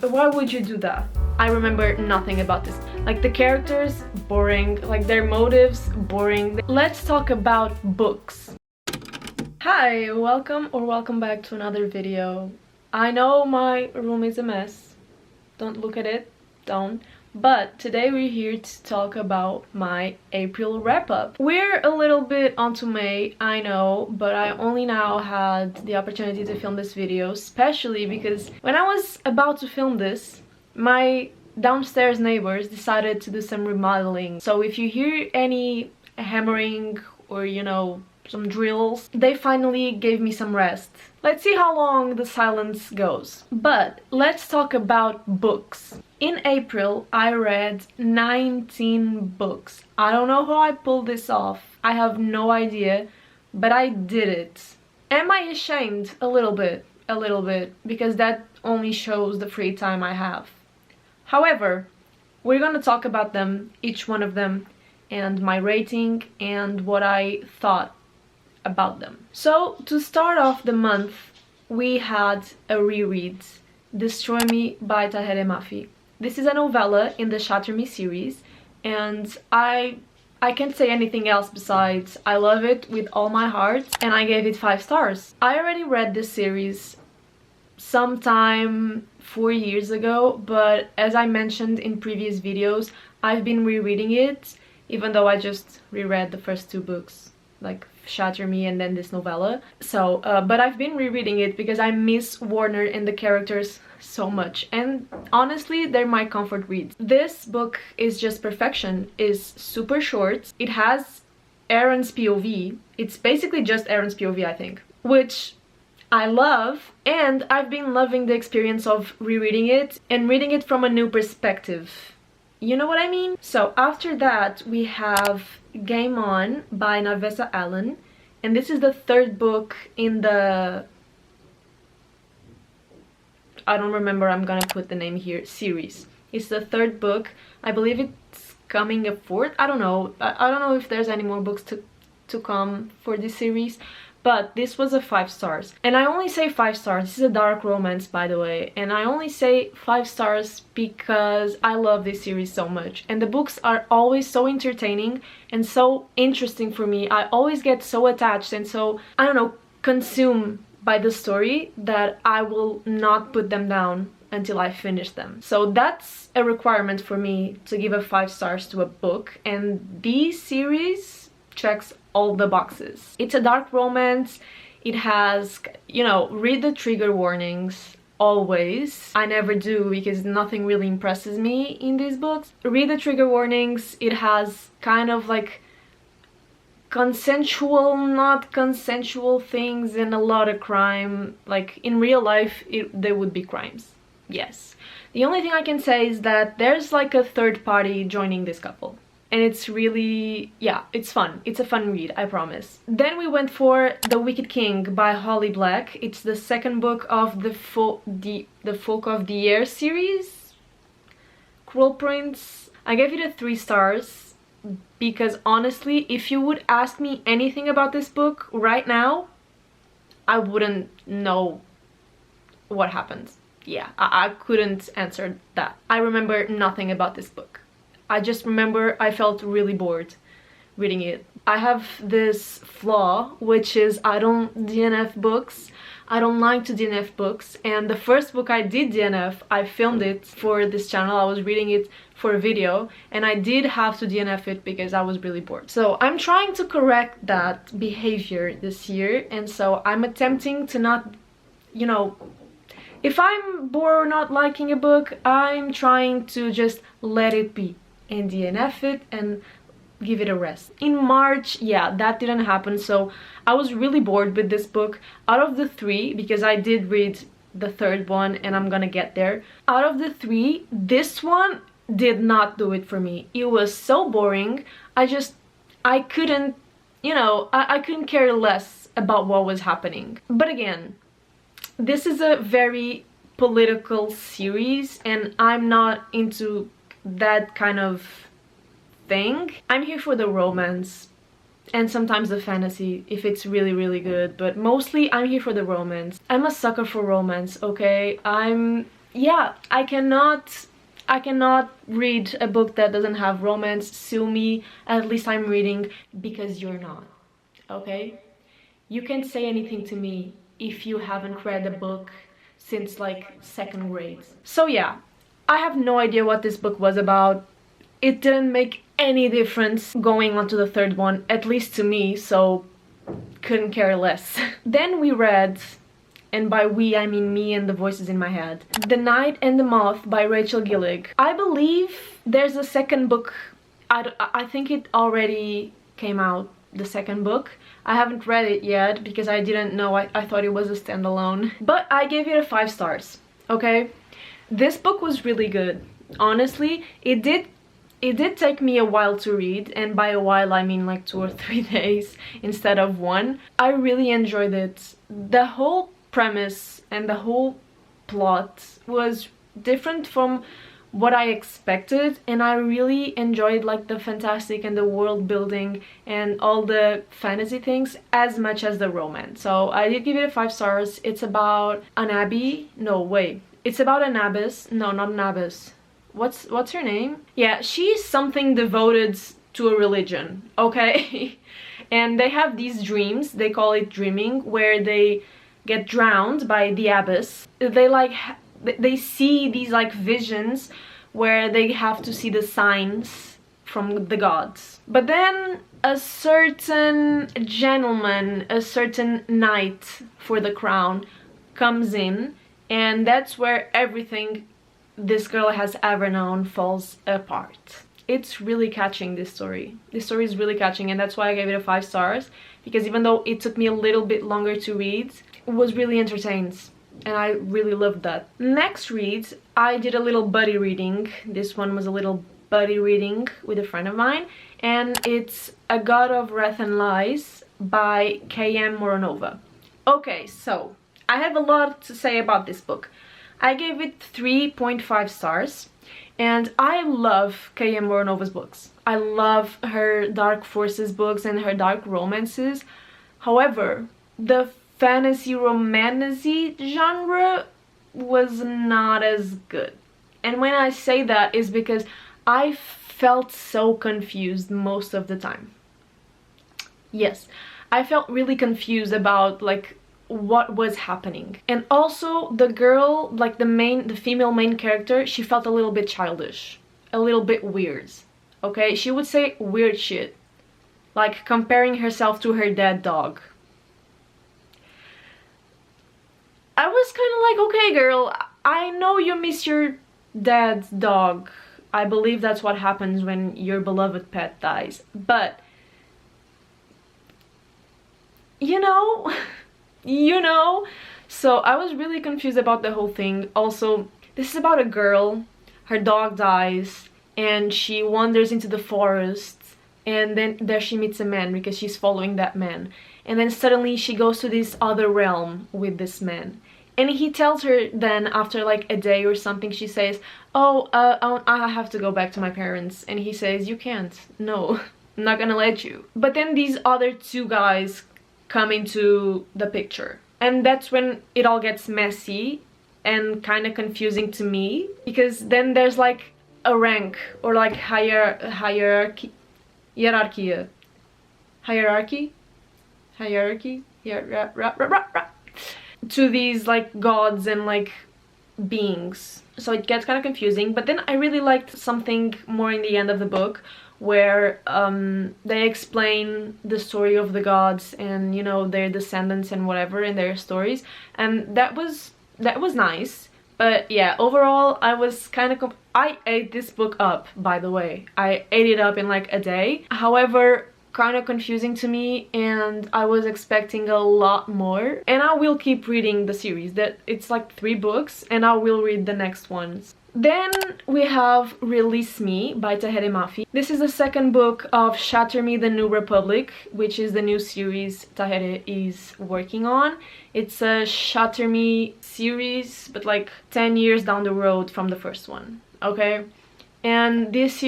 Why would you do that? I remember nothing about this. Like, the characters, boring. Like, their motives, boring. Let's talk about books. Hi, welcome back to another video. I know my room is a mess. Don't look at it, don't. But today we're here to talk about my April wrap-up. We're a little bit onto May, I know, but I only now had the opportunity to film this video, especially because when I was about to film this, my downstairs neighbors decided to do some remodeling. So if you hear any hammering or, you know, some drills, they finally gave me some rest. Let's see how long the silence goes. But let's talk about books. In April, I read 19 books. I don't know how I pulled this off. I have no idea, but I did it. Am I ashamed? A little bit, because that only shows the free time I have. However, we're gonna talk about them, each one of them, and my rating and what I thought about them. So, to start off the month, we had a reread, Destroy Me by Tahereh Mafi. This is a novella in the Shatter Me series, and I can't say anything else besides I love it with all my heart, and I gave it 5 stars. I already read this series sometime 4 years ago, but as I mentioned in previous videos, I've been rereading it, even though I just reread the first 2 books, like Shatter Me and then this novella. So, but I've been rereading it because I miss Warner and the characters so much, and honestly, they're my comfort reads. This book is just perfection. It's super short. It has Aaron's POV. It's basically just Aaron's POV, I think, which I love, and I've been loving the experience of rereading it and reading it from a new perspective. You know what I mean? So after that, we have Game On by Navessa Allen, and this is the 3rd book in the, I don't remember, I'm gonna put the name here, series. It's the 3rd book. I believe it's coming a 4th. I don't know. I don't know if there's any more books to come for this series, but this was a 5 stars. And I only say 5 stars. This is a dark romance, by the way, and I only say 5 stars because I love this series so much, and the books are always so entertaining and so interesting for me. I always get so attached and so, I don't know, consumed by the story that I will not put them down until I finish them. So that's a requirement for me to give a 5 stars to a book, and this series checks all the boxes. It's a dark romance. It has, you know, read the trigger warnings always. I never do because nothing really impresses me in these books. Read the trigger warnings. It has kind of like consensual, not consensual things and a lot of crime. Like in real life, there would be crimes. Yes. The only thing I can say is that there's like a 3rd party joining this couple. And it's really, yeah, it's fun. It's a fun read, I promise. Then we went for The Wicked King by Holly Black. It's the 2nd book of the Folk of the Air series. Cruel Prince. I gave it a 3 stars because honestly, if you would ask me anything about this book right now, I wouldn't know what happened. Yeah, I couldn't answer that. I remember nothing about this book. I just remember I felt really bored reading it. I have this flaw, which is I don't DNF books. I don't like to DNF books, and the first book I did DNF, I filmed it for this channel. I was reading it for a video, and I did have to DNF it because I was really bored. So I'm trying to correct that behavior this year, and so I'm attempting to not, you know, if I'm bored or not liking a book, I'm trying to just let it be and DNF it and give it a rest. In March, yeah, that didn't happen, so I was really bored with this book. Out of the 3, because I did read the 3rd one and I'm gonna get there, out of the 3, this one did not do it for me. It was so boring. I couldn't, you know, I couldn't care less about what was happening. But again, this is a very political series and I'm not into that kind of thing. I'm here for the romance and sometimes the fantasy if it's really good, but mostly I'm here for the romance. I'm a sucker for romance, okay? I'm yeah, I cannot read a book that doesn't have romance. Sue me, at least I'm reading, because you're not, okay? You can't say anything to me if you haven't read a book since like second grade. So yeah, I have no idea what this book was about. It didn't make any difference going on to the third one, at least to me, so couldn't care less. Then we read, and by we I mean me and the voices in my head, The Night and the Moth by Rachel Gillig. I believe there's a second book. I think it already came out, the second book. I haven't read it yet because I didn't know. I thought it was a standalone. But I gave it a 5 stars, okay? This book was really good. Honestly, it did take me a while to read, and by a while I mean like 2 or 3 days instead of 1. I really enjoyed it. The whole premise and the whole plot was different from what I expected, and I really enjoyed like the fantastic and the world building and all the fantasy things as much as the romance. So I did give it a 5 stars. It's about an abbey. No, wait. It's about an abbess. No, not an abbess. What's her name? Yeah, she's something devoted to a religion, okay? And they have these dreams, they call it dreaming, where they get drowned by the abbess. They see these like visions where they have to see the signs from the gods. But then a certain gentleman, a certain knight for the crown comes in, and that's where everything this girl has ever known falls apart. It's really catching, this story. This story is really catching, and that's why I gave it a 5 stars, because even though it took me a little bit longer to read, it was really entertained, and I really loved that. Next read, I did a little buddy reading. This one was a little buddy reading with a friend of mine, and it's A God of Wrath and Lies by K.M. Moronova. Okay, so I have a lot to say about this book. I gave it 3.5 stars, and I love K.M. Moranova's books. I love her dark forces books and her dark romances. However, the fantasy romantasy genre was not as good. And when I say that is because I felt so confused most of the time. Yes, I felt really confused about like what was happening. And also the girl, like the female main character, she felt a little bit childish, a little bit weird. Okay, she would say weird shit, like comparing herself to her dead dog. I was kind of like, okay girl, I know you miss your dead dog. I believe that's what happens when your beloved pet dies, but you know you know. So I was really confused about the whole thing. Also, this is about a girl, her dog dies, and she wanders into the forest, and then there she meets a man because she's following that man, and then suddenly she goes to this other realm with this man, and he tells her then after like a day or something, she says, oh, I have to go back to my parents, and he says, you can't, no, I'm not gonna let you. But then these other 2 guys come into the picture, and that's when it all gets messy and kind of confusing to me, because then there's like a rank or like hierarchy to these like gods and like beings. So it gets kind of confusing. But then I really liked something more in the end of the book, where they explain the story of the gods and, you know, their descendants and whatever in their stories, and that was nice. But yeah, overall I was kind of I ate this book up, by the way. I ate it up in like a day. However, kind of confusing to me, and I was expecting a lot more, and I will keep reading the series. That it's like 3 books, and I will read the next ones. Then we have Release Me by Tahereh Mafi. This is the second book of Shatter Me the New Republic, which is the new series Tahereh is working on. It's a Shatter Me series, but like 10 years down the road from the first one, okay? And this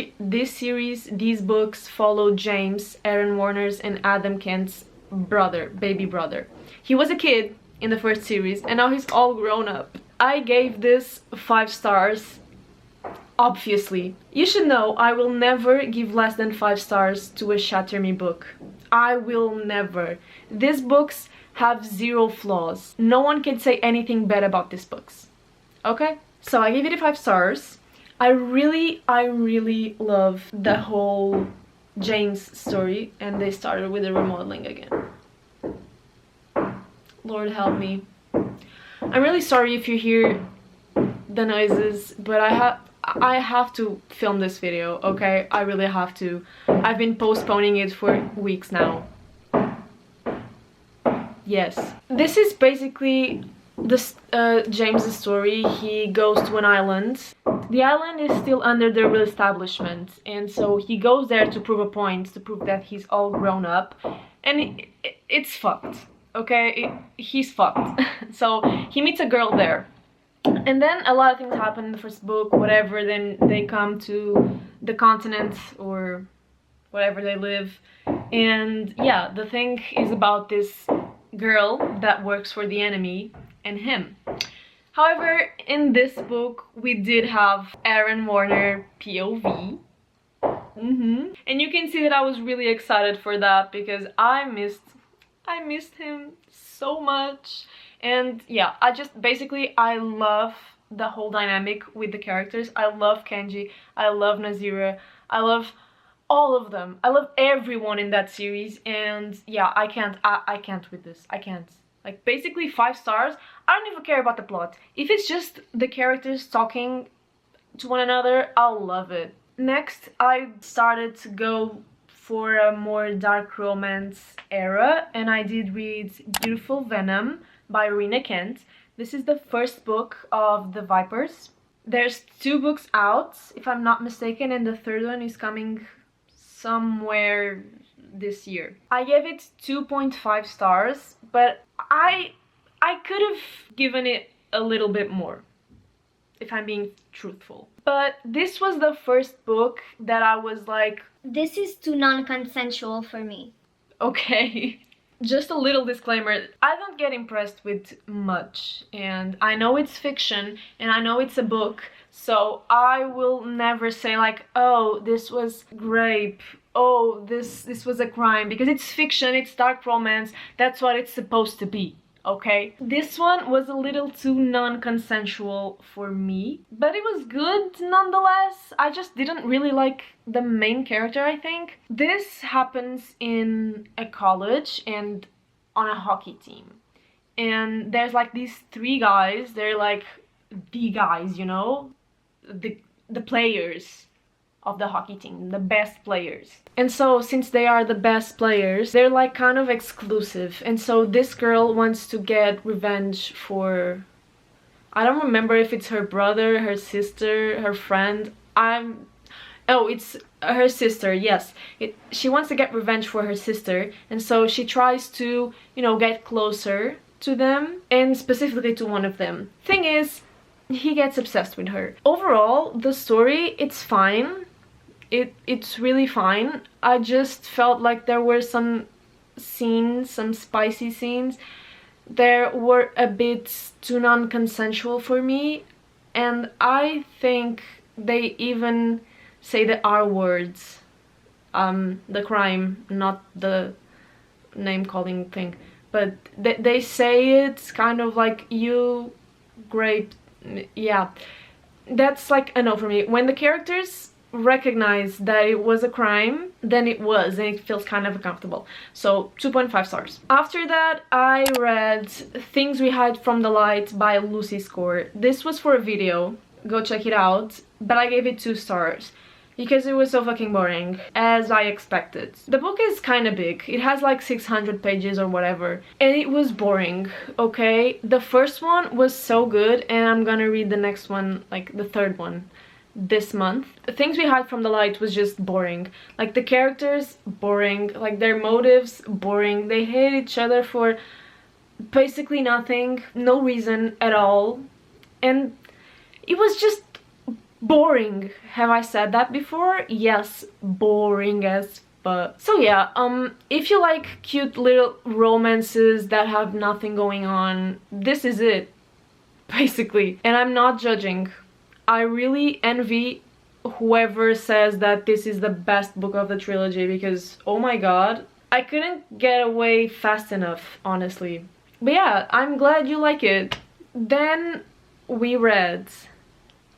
series, these books follow James, Aaron Warner's and Adam Kent's baby brother. He was a kid in the first series, and now he's all grown up. I gave this 5 stars. Obviously. You should know I will never give less than 5 stars to a Shatter Me book. I will never. These books have 0 flaws. No one can say anything bad about these books. Okay? So I gave it 5 stars. I really love the whole James story, and they started with the remodeling again. Lord help me. I'm really sorry if you hear the noises, but I have to film this video, okay? I really have to. I've been postponing it for weeks now. Yes. This is basically this James's story. He goes to an island. The island is still under the real establishment, and so he goes there to prove a point, to prove that he's all grown up, and it's fucked, okay? He's fucked. So he meets a girl there, and then a lot of things happen in the first book, whatever. Then they come to the continent or wherever they live, and yeah, the thing is about this girl that works for the enemy and him. However, in this book we did have Aaron Warner POV. And you can see that I was really excited for that because I missed him so much. And yeah, I love the whole dynamic with the characters. I love Kenji, I love Nazira, I love all of them. I love everyone in that series, and yeah, I can't with this. I can't. Like, basically 5 stars. I don't even care about the plot. If it's just the characters talking to one another, I'll love it. Next, I started to go for a more dark romance era, and I did read Beautiful Venom by Rina Kent. This is the first book of the Vipers. There's 2 books out, if I'm not mistaken, and the 3rd one is coming somewhere this year. I gave it 2.5 stars, but I could have given it a little bit more, if I'm being truthful. But this was the first book that I was like, this is too non-consensual for me. Okay. Just a little disclaimer, I don't get impressed with much, and I know it's fiction and I know it's a book, so I will never say like, oh, this was grape, oh, this was a crime, because it's fiction, it's dark romance, that's what it's supposed to be, okay? This one was a little too non-consensual for me, but it was good nonetheless. I just didn't really like the main character, I think. This happens in a college and on a hockey team, and there's like these 3 guys. They're like the guys, you know, the players of the hockey team, the best players. And so since they are the best players, they're like kind of exclusive, and so this girl wants to get revenge for, I don't remember if it's her brother, her sister, her friend. Oh, it's her sister, yes. She wants to get revenge for her sister, and so she tries to, you know, get closer to them, and specifically to one of them. Thing is, he gets obsessed with her. Overall, the story, it's fine. It's really fine. I just felt like there were some scenes, some spicy scenes, there were a bit too non-consensual for me, and I think they even say the R words. The crime, not the name-calling thing, but they say it kind of like, you grape. Yeah, that's like a no for me. When the characters recognize that it was a crime, then it was, and it feels kind of uncomfortable. So 2.5 stars. After that, I read Things We Hide from the Light by Lucy Score. This was for a video, go check it out, but I gave it 2 stars because it was so fucking boring, as I expected. The book is kind of big. It has like 600 pages or whatever, and it was boring, okay? The first one was so good, and I'm gonna read the next one, like the 3rd one, this month. Things We Hide from the Light was just boring. Like, the characters, boring. Like, their motives, boring. They hate each other for basically nothing, no reason at all, and it was just boring. Have I said that before? Yes, boring as fuck. So yeah, if you like cute little romances that have nothing going on, this is it. basically. And I'm not judging. I really envy whoever says that this is the best book of the trilogy, because oh my god, I couldn't get away fast enough, honestly. But yeah, I'm glad you like it. Then we read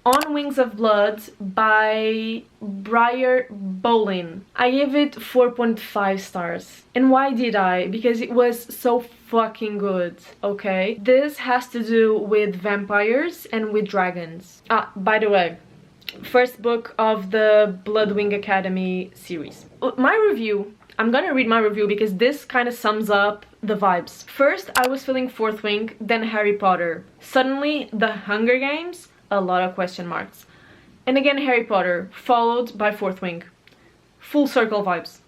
On Wings of Blood by Briar Bolin. I gave it 4.5 stars. And why did I? Because it was so fucking good, okay? This has to do with vampires and with dragons. Ah, by the way, first book of the Bloodwing Academy series. My review, I'm gonna read my review because this kind of sums up the vibes. First, I was feeling Fourth Wing, then Harry Potter. Suddenly, The Hunger Games, a lot of question marks. And again Harry Potter, followed by Fourth Wing. Full circle vibes.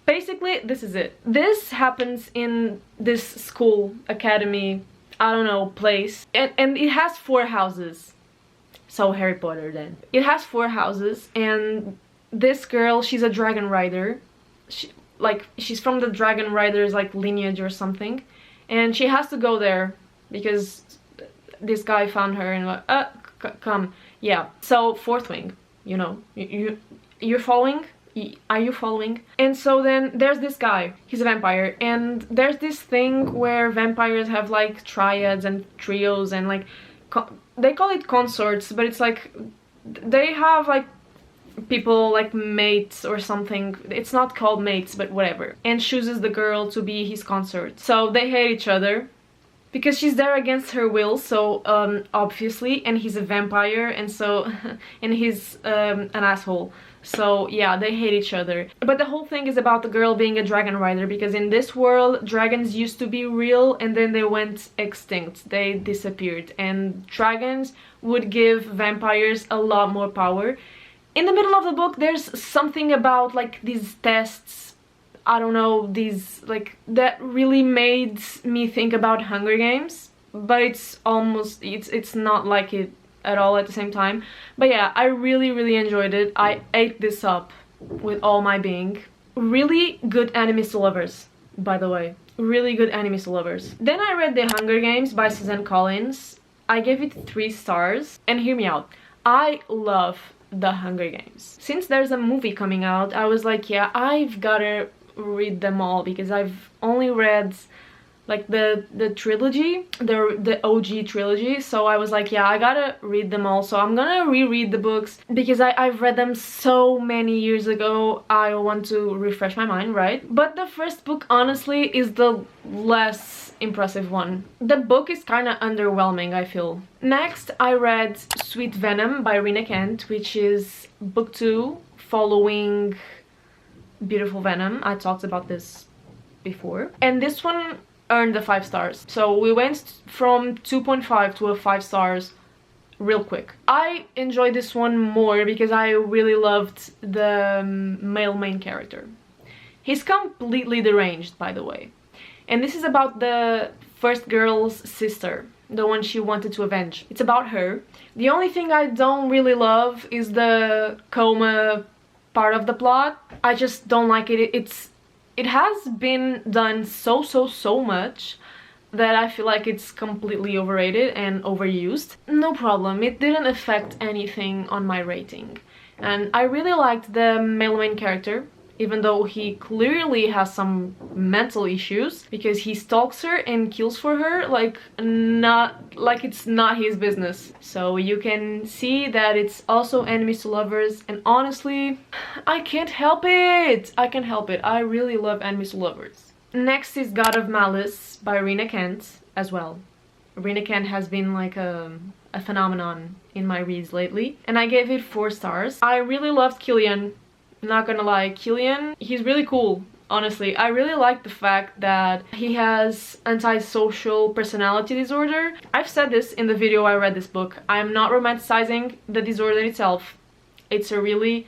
Basically, this is it. This happens in this school, academy, I don't know, place. And it has 4 houses. So Harry Potter then. It has 4 houses, and this girl, she's a dragon rider. She's from the dragon riders like lineage or something. And she has to go there because this guy found her and like, come. Yeah. So Fourth Wing, you know, you're following? Are you following? And so then there's this guy, he's a vampire, and there's this thing where vampires have like triads and trios and like they call it consorts, but it's like they have like people like mates or something. It's not called mates, but whatever. And chooses the girl to be his consort. So they hate each other because she's there against her will, so obviously, and he's a vampire, and so and he's an asshole. So yeah, they hate each other. But the whole thing is about the girl being a dragon rider, because in this world dragons used to be real and then they went extinct, they disappeared, and dragons would give vampires a lot more power. In the middle of the book there's something about like these tests, I don't know, these like that really made me think about Hunger Games, but it's almost it's not like it at all at the same time. But yeah, I really enjoyed it. I ate this up with all my being. Really good enemies to lovers, by the way. Really good enemies to lovers. Then I read The Hunger Games by Suzanne Collins. I gave it 3 stars, and hear me out, I love The Hunger Games. Since there's a movie coming out, I was like, yeah, I've gotta read them all, because I've only read like the trilogy, the OG trilogy, so I was like, yeah, I gotta read them all. So I'm gonna reread the books because I've read them so many years ago. I want to refresh my mind, right? But the first book honestly is the less impressive one. The book is kind of underwhelming, I feel. Next I read Sweet Venom by Rina Kent, which is book 2 following Beautiful Venom. I talked about this before, and this one earned the 5 stars. So we went from 2.5 to a 5 stars real quick. I enjoyed this one more because I really loved the male main character. He's completely deranged, by the way. And this is about the first girl's sister, the one she wanted to avenge. It's about her. The only thing I don't really love is the coma part of the plot. I just don't like it. It has been done so much that I feel like it's completely overrated and overused. No problem, it didn't affect anything on my rating. And I really liked the male main character, even though he clearly has some mental issues, because he stalks her and kills for her like it's not his business. So you can see that it's also enemies to lovers, and honestly, I can't help it. I can't help it. I really love enemies to lovers. Next is God of Malice by Rina Kent as well. Rina Kent has been like a phenomenon in my reads lately, and I gave it 4 stars. I really loved Killian. Not gonna lie, Killian, he's really cool, honestly. I really like the fact that he has antisocial personality disorder. I've said this in the video I read this book. I'm not romanticizing the disorder itself. It's a really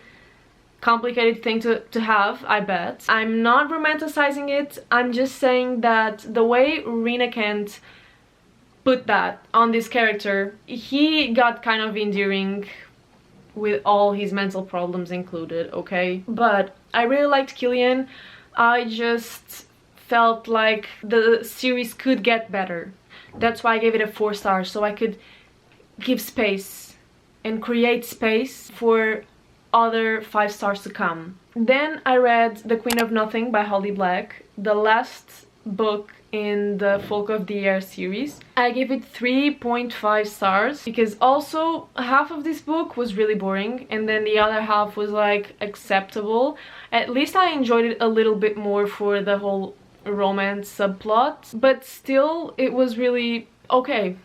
complicated thing to have, I bet. I'm not romanticizing it. I'm just saying that the way Rina Kent put that on this character, he got kind of endearing with all his mental problems included, okay? But I really liked Killian. I just felt like the series could get better. That's why I gave it a 4 stars, so I could give space and create space for other 5 stars to come. Then I read The Queen of Nothing by Holly Black, the last book in the Folk of the Air series. I gave it 3.5 stars because also half of this book was really boring and then the other half was like acceptable. At least I enjoyed it a little bit more for the whole romance subplot, but still it was really okay.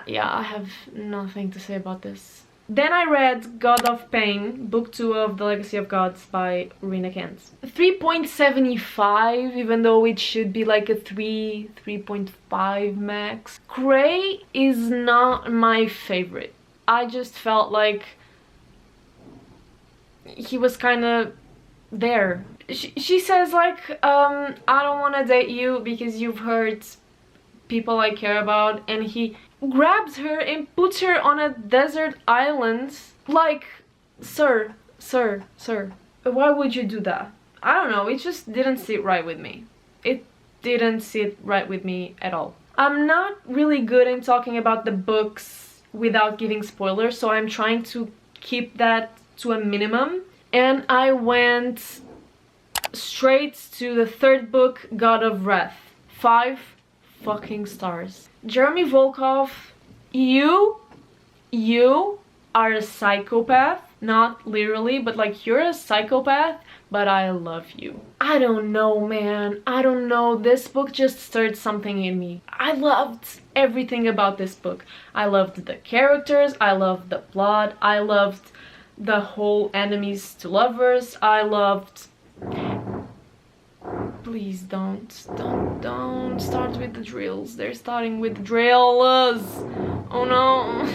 Yeah, I have nothing to say about this. Then I read God of Pain, book 2 of The Legacy of Gods by Rina Kent. 3.75, even though it should be like a 3.5 max. Gray is not my favorite. I just felt like he was kind of there. She says like, I don't want to date you because you've hurt people I care about, and he grabs her and puts her on a desert island. Like, sir, why would you do that? I don't know, it just didn't sit right with me. It didn't sit right with me at all. I'm not really good in talking about the books without giving spoilers, so I'm trying to keep that to a minimum. And I went straight to the third book, God of Wrath. 5 fucking stars. Jeremy Volkov, you are a psychopath. Not literally, but like, you're a psychopath, but I love you. I don't know, man. I don't know. This book just stirred something in me. I loved everything about this book. I loved the characters. I loved the plot. I loved the whole enemies to lovers. I loved... Please don't start with the drills. They're starting with drills. Oh no.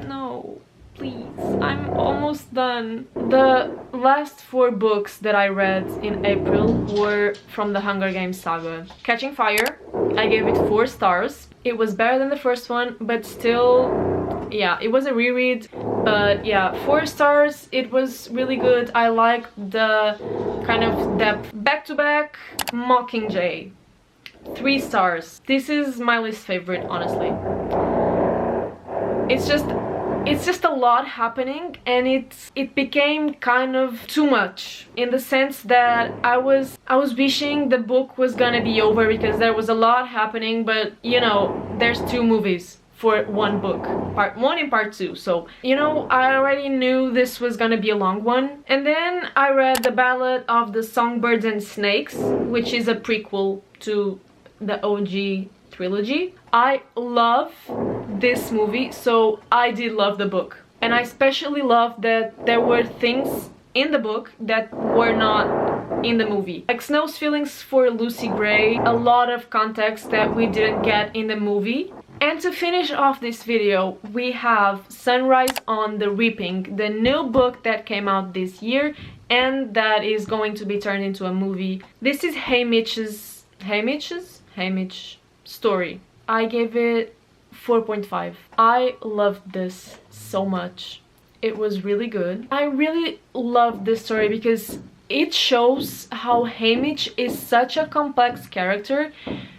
No, please. I'm almost done. The last 4 books that I read in April were from the Hunger Games saga. Catching Fire, I gave it 4 stars. It was better than the first one, but still, yeah, it was a reread. But yeah, 4 stars. It was really good. I liked the kind of depth. Back to Back, Mockingjay, 3 stars. This is my least favorite, honestly. It's just a lot happening, and it became kind of too much, in the sense that I was wishing the book was gonna be over because there was a lot happening, but you know, there's 2 movies for 1 book, part 1 and part 2, so you know, I already knew this was gonna be a long one. And then I read The Ballad of the Songbirds and Snakes, which is a prequel to the OG trilogy. I love this movie, so I did love the book, and I especially love that there were things in the book that were not in the movie, like Snow's feelings for Lucy Gray, a lot of context that we didn't get in the movie. And to finish off this video, we have Sunrise on the Reaping, the new book that came out this year and that is going to be turned into a movie. This is Haymitch's story. I gave it 4.5. I loved this so much. It was really good. I really loved this story because it shows how Haymitch is such a complex character.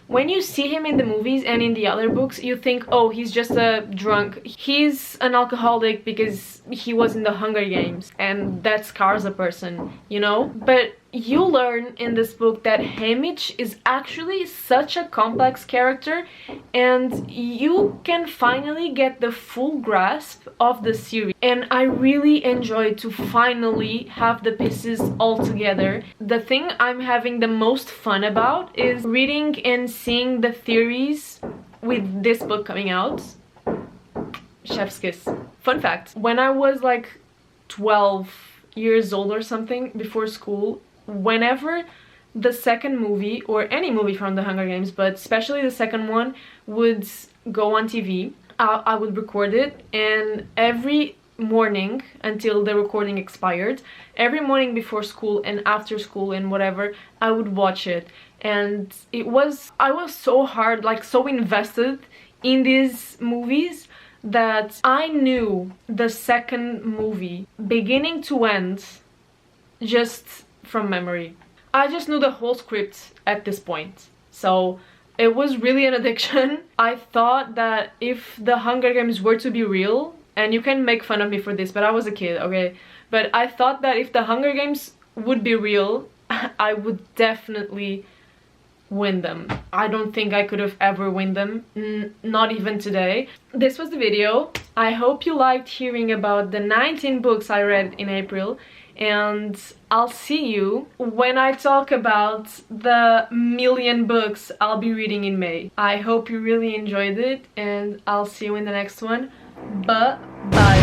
When you see him in the movies and in the other books, you think, oh, he's just a drunk. He's an alcoholic because he was in the Hunger Games, and that scars a person, you know? But you learn in this book that Haymitch is actually such a complex character, and you can finally get the full grasp of the series. And I really enjoyed to finally have the pieces all together. The thing I'm having the most fun about is reading and seeing the theories with this book coming out. Chef's kiss. Fun fact, when I was like 12 years old or something, before school, whenever the second movie, or any movie from the Hunger Games, but especially the second one, would go on TV, I would record it, and every morning until the recording expired, every morning before school and after school and whatever, I would watch it. And I was so hard, like so invested in these movies, that I knew the second movie beginning to end just from memory. I just knew the whole script at this point. So It was really an addiction. I thought that if the Hunger Games were to be real, and you can make fun of me for this, but I was a kid, okay? But I thought that if the Hunger Games would be real, I would definitely win them. I don't think I could have ever win them, not even today. This was the video. I hope you liked hearing about the 19 books I read in April, and I'll see you when I talk about the 1,000,000 books I'll be reading in May. I hope you really enjoyed it, and I'll see you in the next one. Bye.